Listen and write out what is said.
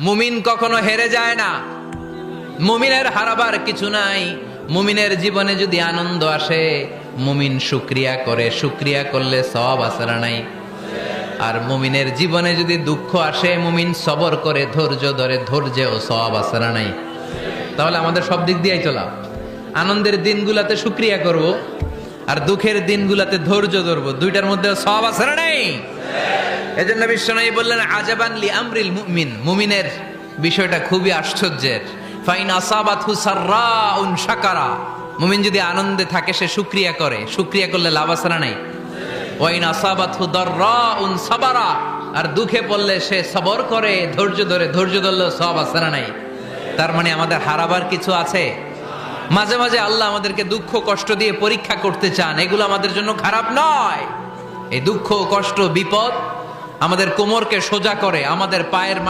মুমিন কখনো হেরে যায় না, মুমিনের হারাবার কিছু নাই। মুমিনের জীবনে যদি আনন্দ আসে, মুমিন শুকরিয়া করে, শুকরিয়া করলে সওয়াব আছে না নাই? আর মুমিনের জীবনে যদি দুঃখ আসে, মুমিন সবর করে, ধৈর্য ধরে, ধৈর্যেও সওয়াব আছে না নাই? তাহলে আমাদের সব দিক দিয়েই চলা, আনন্দের দিনগুলাতে শুকরিয়া করব, আর দুঃখের দিনগুলাতে ধৈর্য ধরবো, দুইটার মধ্যে সওয়াব আছে না নাই? এজন্য বিশ্বনবী বললেন, আজাবান লি আমরিল মুমিন, মুমিনের বিষয়টা খুবই আশ্চর্যের। ফাইন আসাবাতহু সাররাউন শাকারা, মুমিন যদি আনন্দে থাকে সে শুকরিয়া করে, শুকরিয়া করলে লাভ আছে না নাই? ওয়াইন আসাবাতহু দাররাউন সাবারা, আর দুঃখে পড়লে সে সবর করে, ধৈর্য ধরে, ধৈর্য ধরলে সওয়াব আছে না নাই? তার মানে আমাদের হারাবার কিছু আছে। মাঝে মাঝে আল্লাহ আমাদেরকে দুঃখ কষ্ট দিয়ে পরীক্ষা করতে চান, এগুলো আমাদের জন্য খারাপ নয়। এই দুঃখ কষ্ট বিপদ আমাদের কোমরকে সোজা করে, আমাদের পায়ের